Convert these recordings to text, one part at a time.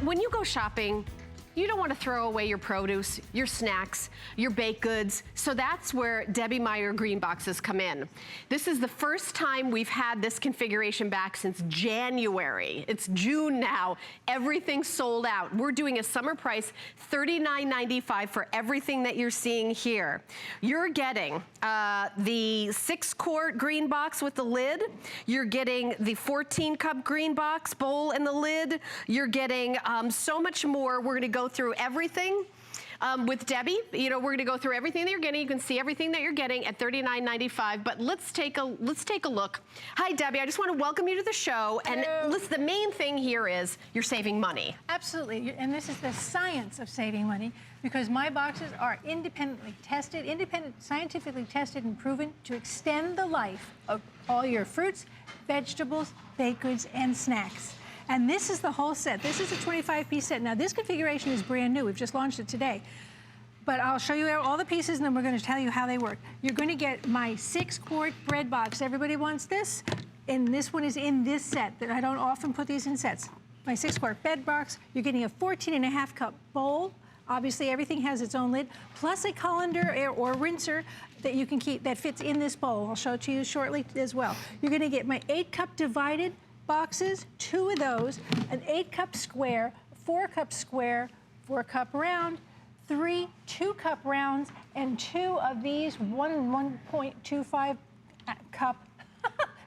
when you go shopping, you don't want to throw away your produce, your snacks, your baked goods. So that's where Debbie Meyer GreenBoxes come in. This is the first time we've had this configuration back since January. It's June now. Everything's sold out. We're doing a summer price, $39.95 for everything that you're seeing here. You're getting the 6-quart green box with the lid. You're getting the 14-cup green box bowl and the lid. You're getting so much more. We're going to go through everything with Debbie. You know, we're gonna go through everything that you're getting. You can see everything that you're getting at $39.95, but let's take a look. Hi, Debbie, I just wanna welcome you to the show. Hello. And listen, the main thing here is you're saving money. Absolutely, and this is the science of saving money, because my boxes are independently tested, scientifically tested and proven to extend the life of all your fruits, vegetables, baked goods, and snacks. And this is the whole set. This is a 25-piece set. Now, this configuration is brand new. We've just launched it today. But I'll show you all the pieces, and then we're going to tell you how they work. You're going to get my 6-quart bread box. Everybody wants this, and this one is in this set. I don't often put these in sets. My 6-quart bread box. You're getting a 14.5-cup bowl. Obviously, everything has its own lid, plus a colander or rinser that you can keep that fits in this bowl. I'll show it to you shortly as well. You're going to get my 8-cup divided boxes, 2 of those, an 8-cup square, 4-cup square, 4-cup round, 3 2-cup rounds, and 2 of these 1.25 cup.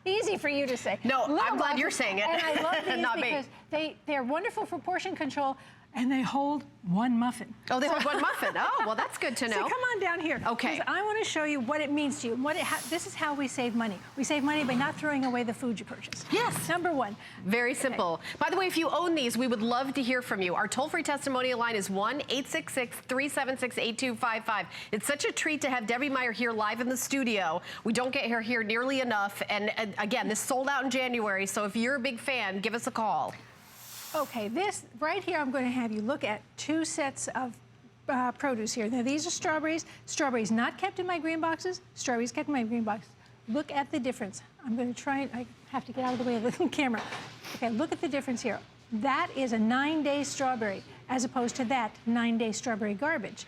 Easy for you to say. No, I'm glad you're saying it. And I love these because they're wonderful for portion control, and they hold 1 muffin. Oh, they hold 1 muffin. Oh, well, that's good to know. So come on down here. Okay. Because I want to show you what it means to you. This is how we save money. We save money by not throwing away the food you purchase. Yes. Number 1. Very simple. Okay. By the way, if you own these, we would love to hear from you. Our toll-free testimonial line is 1-866-376-8255. It's such a treat to have Debbie Meyer here live in the studio. We don't get her here nearly enough. And again, this sold out in January, so if you're a big fan, give us a call. Okay, this right here, I'm going to have you look at 2 sets of produce here. Now, these are strawberries. Strawberries not kept in my green boxes. Strawberries kept in my green box. Look at the difference. I'm going to try, I have to get out of the way of the camera. Okay, look at the difference here. That is a 9-day strawberry, as opposed to that 9-day strawberry garbage.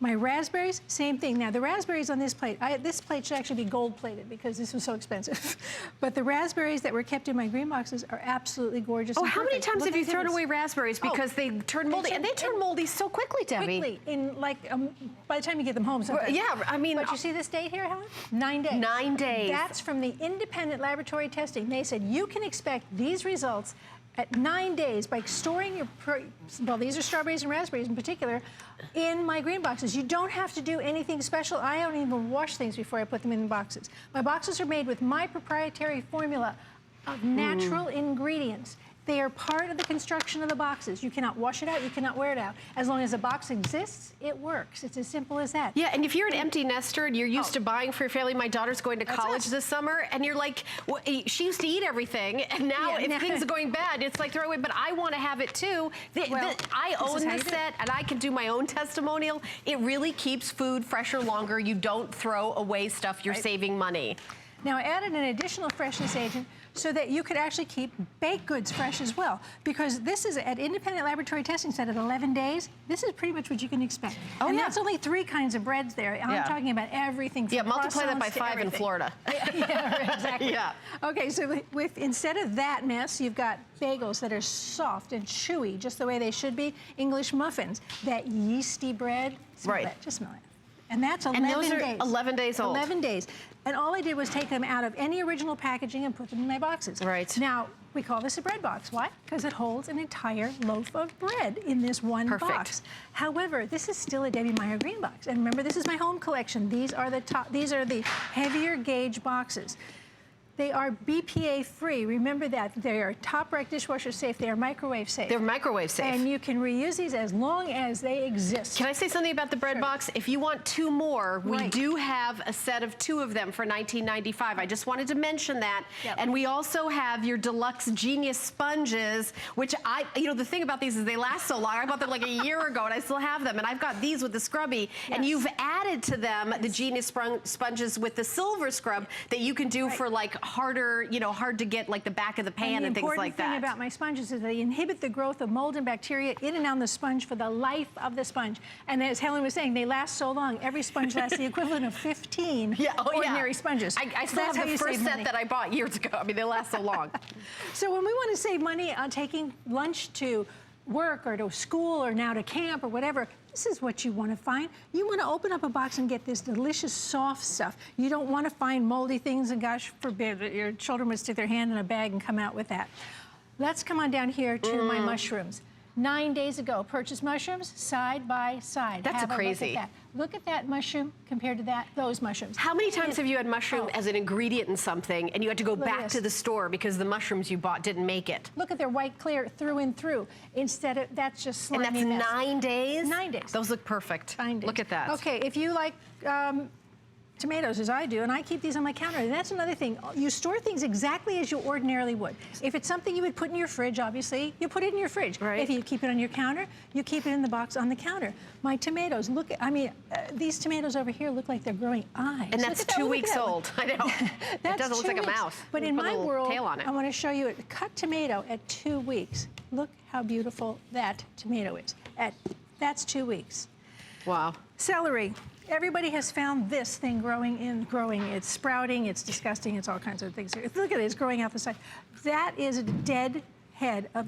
My raspberries, same thing. Now, the raspberries on this plate, this plate should actually be gold-plated because this was so expensive. But the raspberries that were kept in my green boxes are absolutely gorgeous. Oh, how many times have you thrown away raspberries because they turn moldy? And they turn moldy so quickly, Debbie. Quickly, in like, by the time you get them home sometimes. Yeah, I mean. But you see this date here, Helen? 9 days. 9 days. That's from the independent laboratory testing. They said you can expect these results at 9 days by storing your, well, these are strawberries and raspberries in particular, in my green boxes. You don't have to do anything special. I don't even wash things before I put them in the boxes. My boxes are made with my proprietary formula of natural ingredients. They are part of the construction of the boxes. You cannot wash it out, you cannot wear it out. As long as the box exists, it works. It's as simple as that. Yeah, and if you're an empty nester and you're used to buying for your family, my daughter's going to college this summer, and you're like, well, she used to eat everything, and now if things are going bad, it's like throw away, but I want to have it too. I own this set, and I can do my own testimonial. It really keeps food fresher longer. You don't throw away stuff. You're saving money. Now, I added an additional freshness agent so that you could actually keep baked goods fresh as well. Because this is at independent laboratory testing set at 11 days. This is pretty much what you can expect. Oh, and that's only 3 kinds of breads there. I'm talking about everything from multiply that by 5 in Florida. Yeah, exactly. Okay, so instead of that mess, you've got bagels that are soft and chewy, just the way they should be. English muffins, that yeasty bread. Smell that. Just smell it. And that's 11 days. And those are 11 days old. 11 days. And all I did was take them out of any original packaging and put them in my boxes. Right. Now, we call this a bread box. Why? Because it holds an entire loaf of bread in this one box. However, this is still a Debbie Meyer green box. And remember, this is my home collection. These are the heavier gauge boxes. They are BPA free. Remember that. They are top rack dishwasher safe. They are microwave safe. They're microwave safe. And you can reuse these as long as they exist. Can I say something about the bread box? If you want 2 more, we do have a set of 2 of them for $19.95. I just wanted to mention that. And we also have your deluxe genius sponges, which the thing about these is they last so long. I bought them like a year ago and I still have them. And I've got these with the scrubby. And you've added to them the genius sponges with the silver scrub that you can do for like harder, you know, hard to get like the back of the pan and things like that. The important thing about my sponges is they inhibit the growth of mold and bacteria in and on the sponge for the life of the sponge. And as Helen was saying, they last so long. Every sponge lasts the equivalent of 15 ordinary sponges. I still have the first set that I bought years ago. I mean, they last so long. So when we want to save money on taking lunch to work or to school or now to camp or whatever, this is what you want to find. You want to open up a box and get this delicious soft stuff. You don't want to find moldy things, and gosh forbid that your children would stick their hand in a bag and come out with that. Let's come on down here to my mushrooms. 9 days ago, purchased mushrooms side by side. That's crazy. Look at that mushroom compared to those mushrooms. How many times have you had mushroom as an ingredient in something and you had to go back to the store because the mushrooms you bought didn't make it? Look at their white clear through and through. Instead of, that's just slimy mess. And that's 9 days? 9 days. Those look perfect. 9 days. Look at that. Okay, if you like tomatoes, as I do, and I keep these on my counter. That's another thing. You store things exactly as you ordinarily would. If it's something you would put in your fridge, obviously, you put it in your fridge. Right. If you keep it on your counter, you keep it in the box on the counter. My tomatoes, look, I mean, these tomatoes over here look like they're growing eyes. And that's 2 weeks old. I know. It doesn't look like a mouse. But in my world, I want to show you a cut tomato at 2 weeks. Look how beautiful that tomato is. That's 2 weeks. Wow. Celery. Everybody has found this thing growing. It's sprouting, it's disgusting, it's all kinds of things. Look at it, it's growing out the side. That is a dead head of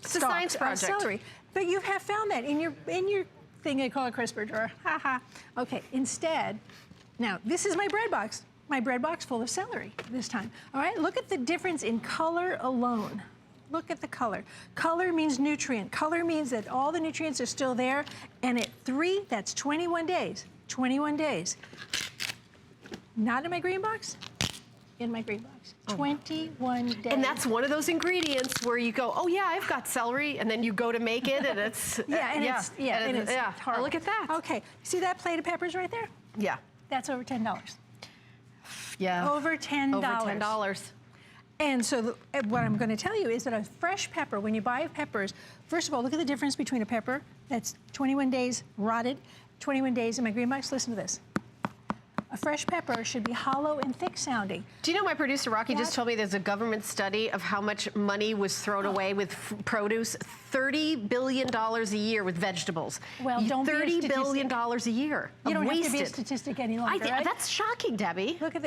it's a science project. Celery. But you have found that in your thing they call a crisper drawer. Ha ha. Okay, instead, now this is my bread box. My bread box full of celery this time. All right, look at the difference in color alone. Look at the color. Color means nutrient. Color means that all the nutrients are still there, and at 3, that's 21 days. 21 days. Not in my green box, in my green box. 21 days. And that's one of those ingredients where you go, oh yeah, I've got celery, and then you go to make it, and it's it's horrible. Oh, look at that. Okay, see that plate of peppers right there? Yeah. That's over $10. Yeah. Over $10. Over $10. And so what I'm going to tell you is that a fresh pepper, when you buy peppers, first of all, look at the difference between a pepper that's 21 days rotted, 21 days in my green box. Listen to this. A fresh pepper should be hollow and thick sounding. Do you know my producer Rocky just told me there's a government study of how much money was thrown away with produce? $30 billion a year with vegetables. Well, don't $30 billion a year. You don't wasted. have to be a statistic any longer, right? That's shocking, Debbie. Look at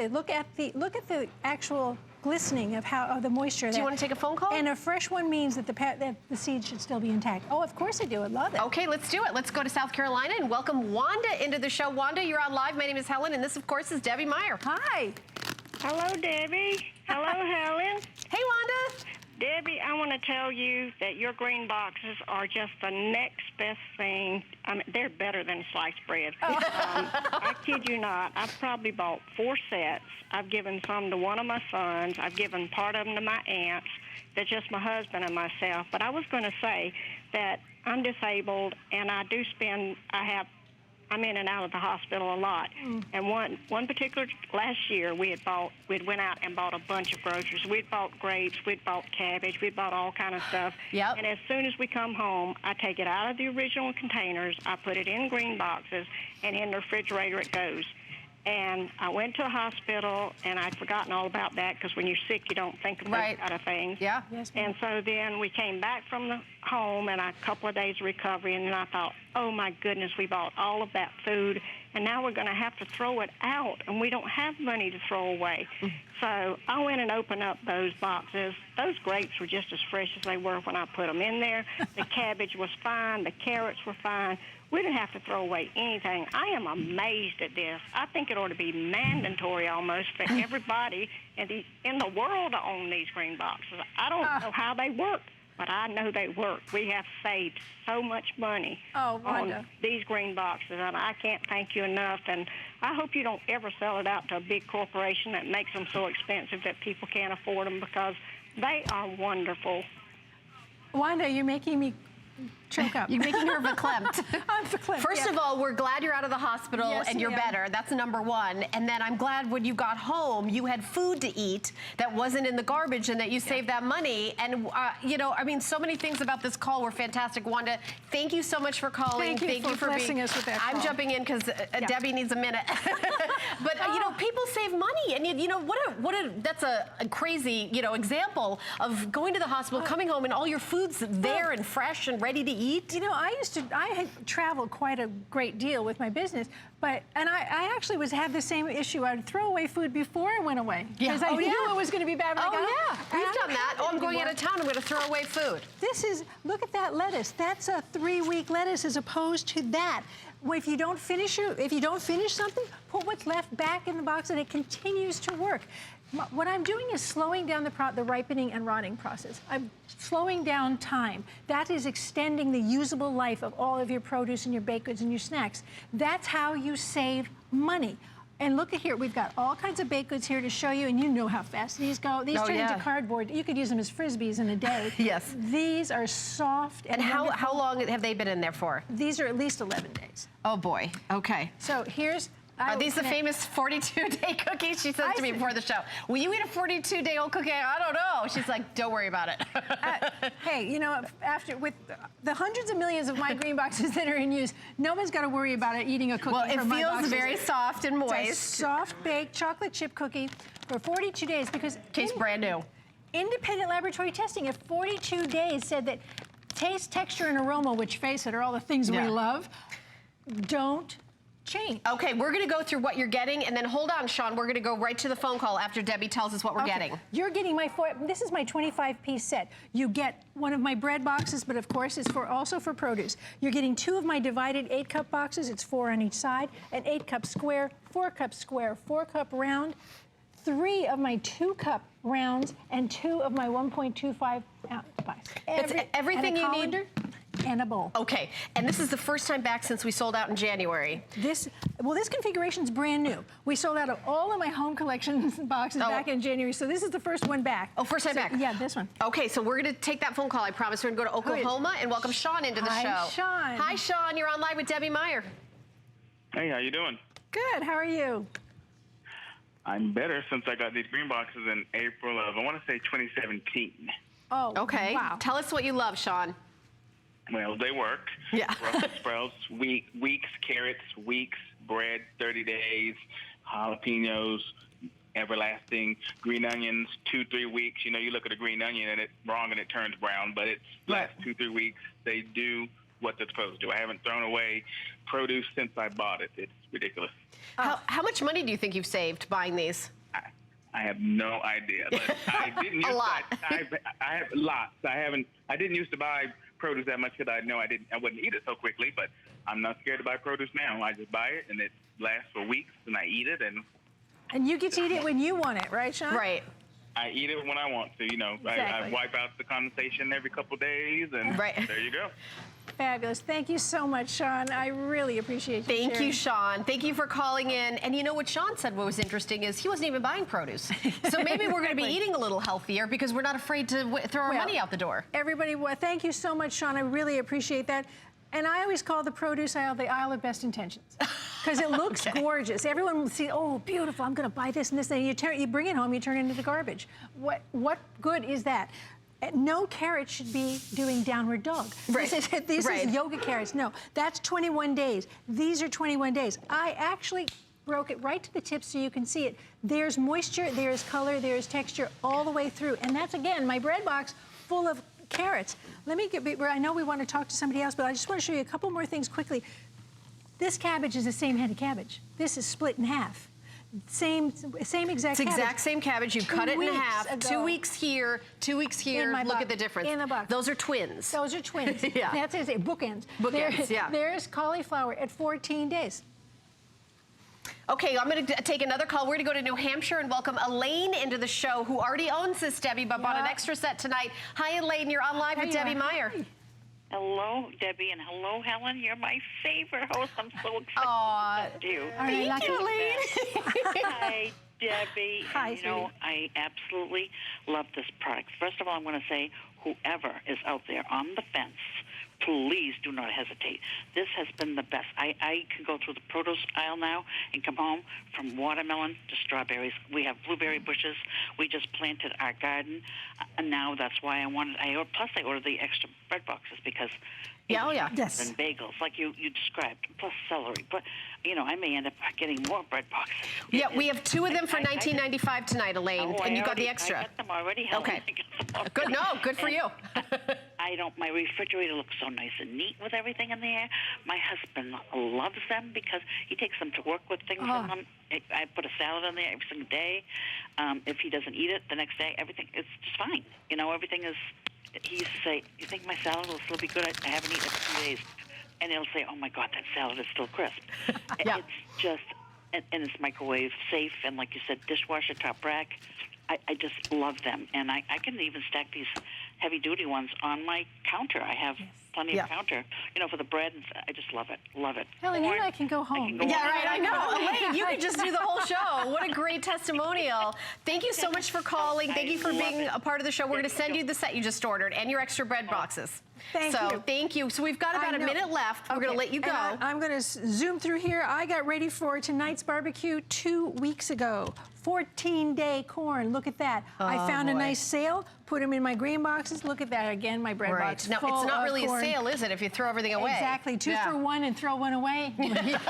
the actual glistening of the moisture. Do you want to take a phone call? And a fresh one means that the seeds should still be intact. Oh, of course I do. I love it. Okay, let's do it. Let's go to South Carolina and welcome Wanda into the show. Wanda, you're on live. My name is Helen, and this, of course, is Debbie Meyer. Hi. Hello, Debbie. Hello, Helen. Hey, Wanda. Debbie, I want to tell you that your green boxes are just the next best thing. I mean, they're better than sliced bread. I kid you not. I've probably bought 4 sets. I've given some to one of my sons. I've given part of them to my aunts. They're just my husband and myself. But I was going to say that I'm disabled, and I'm in and out of the hospital a lot. And one particular last year, we'd went out and bought a bunch of groceries. We'd bought grapes, we'd bought cabbage, we'd bought all kind of stuff. Yep. And as soon as we come home, I take it out of the original containers, I put it in green boxes, and in the refrigerator it goes. And I went to a hospital, and I'd forgotten all about that because when you're sick, you don't think of those kind of things. Yeah. Yes, and so then we came back from the home, and a couple of days of recovery, and then I thought, oh, my goodness, we bought all of that food, and now we're going to have to throw it out, and we don't have money to throw away. So I went and opened up those boxes. Those grapes were just as fresh as they were when I put them in there. The cabbage was fine. The carrots were fine. We didn't have to throw away anything. I am amazed at this. I think it ought to be mandatory almost for everybody in the world to own these green boxes. I don't know how they work, but I know they work. We have saved so much money on these green boxes, and I can't thank you enough. And I hope you don't ever sell it out to a big corporation that makes them so expensive that people can't afford them, because they are wonderful. Wanda, you're making me choke up. You're making her verklempt. I'm verklempt. First yeah. of all, we're glad you're out of the hospital Yes, and you're we are. better. That's number one. And then I'm glad when you got home, you had food to eat that wasn't in the garbage and that you saved that money. And, you know, I mean, so many things about this call were fantastic. Wanda, thank you so much for calling. Thank you for blessing us with that I'm call. jumping in because Debbie needs a minute. But, you know, people save money. And, you know, that's a crazy, you know, example of going to the hospital, coming home, and all your food's there and fresh and ready to eat. You know, I had traveled quite a great deal with my business, and I actually had the same issue. I'd throw away food before I went away. Because I knew it was going to be bad when I got home. We've done that. Oh, I'm going out of town, I'm going to throw away food. Look at that lettuce. That's a 3-week lettuce as opposed to that. Well, if you don't finish something, put what's left back in the box and it continues to work. What I'm doing is slowing down the ripening and rotting process. I'm slowing down time. That is extending the usable life of all of your produce and your baked goods and your snacks. That's how you save money. And look at here, we've got all kinds of baked goods here to show you, and you know how fast these go. These turn into cardboard. You could use them as Frisbees in a day. Yes. These are soft and how long have they been in there for? These are at least 11 days. Oh boy, okay. So here's... Are these the famous 42-day cookies? She said to me before the show, will you eat a 42-day-old cookie? I don't know. She's like, don't worry about it. Hey, you know, with the hundreds of millions of My Green Boxes that are in use, no one's got to worry about it eating a cookie from My Well, it Boxes. feels very soft and moist. It's a soft-baked chocolate chip cookie for 42 days because... Tastes brand new. Independent laboratory testing at 42 days said that taste, texture, and aroma, which, face it, are all the things we love, don't change. Okay, we're going to go through what you're getting, and then hold on, Sean. We're going to go right to the phone call after Debbie tells us what we're getting. You're getting this is my 25-piece set. You get one of my bread boxes, but of course it's also for produce. You're getting 2 of my divided 8-cup boxes. It's 4 on each side. An 8-cup square, 4-cup square, 4-cup round. 3 of my 2-cup rounds and 2 of my 1.25 ounce box. Everything you need. And a bowl. Okay, and this is the first time back since we sold out in January. This configuration's brand new. We sold out of all of my home collection boxes back in January, so this is the first one back. Oh, first time back? Yeah, this one. Okay, so we're going to take that phone call, I promise. We're going to go to Oklahoma and welcome Sean into the show. Hi, Sean. Hi, Sean. You're on live with Debbie Meyer. Hey, how you doing? Good. How are you? I'm better since I got these green boxes in April of, I want to say 2017. Oh, okay. Wow. Tell us what you love, Sean. Well, they work. Yeah. Brussels sprouts, weeks, carrots, weeks, bread, 30 days, jalapenos, everlasting, green onions, 2-3 weeks. You know, you look at a green onion and it's wrong and it turns brown, but it's last 2-3 weeks. They do what they're supposed to. I haven't thrown away produce since I bought it. It's ridiculous. How much money do you think you've saved buying these? I have no idea. But I didn't use A lot. I have lots. I didn't used to buy produce that much because I know I wouldn't eat it so quickly, but I'm not scared to buy produce now. I just buy it and it lasts for weeks and I eat it and you get to eat it when you want it, right, Sean? Right. I eat it when I want to, you know. Exactly. I wipe out the condensation every couple of days and there you go. Fabulous. Thank you so much, Sean. I really appreciate you Thank sharing. you, Sean. Thank you for calling in. And you know what Sean said, what was interesting is he wasn't even buying produce. So maybe we're going to be eating a little healthier because we're not afraid to throw our money out the door. Everybody, thank you so much, Sean. I really appreciate that. And I always call the produce aisle the aisle of best intentions because it looks gorgeous. Everyone will see, oh, beautiful, I'm going to buy this and this. And you bring it home, you turn it into the garbage. What good is that? No carrot should be doing downward dog. Right. This is yoga carrots. No, that's 21 days. These are 21 days. I actually broke it right to the tip so you can see it. There's moisture, there's color, there's texture all the way through. And that's, again, my bread box full of carrots. Let me I know we want to talk to somebody else, but I just want to show you a couple more things quickly. This cabbage is the same head of cabbage. This is split in half. Same exact cabbage. Exact same cabbage. You cut it in half. 2 weeks here, 2 weeks here. Look at the difference. In the box. Those are twins. Those are twins. Yeah. That's it. Bookends. Bookends, yeah. There's cauliflower at 14 days. Okay, I'm going to take another call. We're going to go to New Hampshire and welcome Elaine into the show, who already owns this, Debbie, but bought an extra set tonight. Hi, Elaine. You're on live with Debbie Meyer. Hello, Debbie, and hello, Helen. You're my favorite host. I'm so excited Aw, to talk to you. thank you, Elaine. Hi, Debbie. Hi, and, you know, I absolutely love this product. First of all, I'm going to say, whoever is out there on the fence, please do not hesitate. This has been the best. I can go through the produce aisle now and come home from watermelon to strawberries. We have blueberry bushes. We just planted our garden, and now that's why plus I ordered the extra bread boxes because Yes. and bagels, like you described, plus celery. But, I may end up getting more bread boxes. Yeah, we have 2 of them for $19.95 tonight, Elaine, and you got the extra. I got them already. Helen. Okay. I got them already. Good, no, good for you. My refrigerator looks so nice and neat with everything in there. My husband loves them because he takes them to work with things in them. I put a salad in there every single day. If he doesn't eat it the next day, everything, it's just fine. Everything is, he used to say, you think my salad will still be good? I haven't eaten it for 2 days. And he'll say, oh, my God, that salad is still crisp. Yeah. It's just, and it's microwave safe, and like you said, dishwasher top rack. I just love them. And I can even stack these heavy-duty ones on my counter. I have plenty of counter, for the bread. And I just love it. Love it. Helen, you and I can go home. I know. Elaine, you could just do the whole show. What a great testimonial. Thank you so much for calling. Thank you for being a part of the show. We're going to send you the set you just ordered and your extra bread boxes. Thank you. So we've got about a minute left. We're going to let you go. And I'm going to zoom through here. I got ready for tonight's barbecue 2 weeks ago. 14-day corn. Look at that. I found a nice sale. Put them in my green boxes. Look at that again. My bread box. Now, full it's not of really corn. a sale, is it? If you throw everything away. Exactly. 2 for 1 and throw 1 away.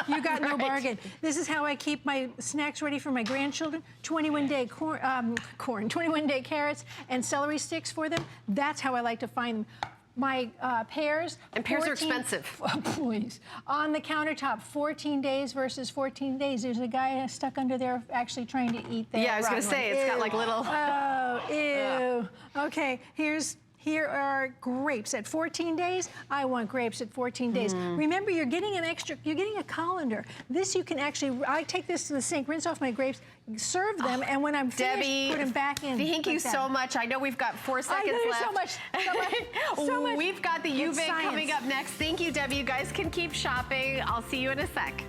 You got no bargain. This is how I keep my snacks ready for my grandchildren. 21-day corn, 21-day carrots and celery sticks for them. That's how I like to find them. My pears. And pears are expensive. Oh, please. On the countertop, 14 days versus 14 days. There's a guy stuck under there actually trying to eat that. Yeah, I was going to say, it's got like little... Oh, ew. Okay, here are grapes at 14 days. I want grapes at 14 days. Remember, you're getting a colander. This you can actually, I take this to the sink, rinse off my grapes, serve them, and when I'm finished, Debbie, put them back in. Thank you so much. I know we've got 4 seconds left. So much. We've got the UVIC coming up next. Thank you, Debbie. You guys can keep shopping. I'll see you in a sec.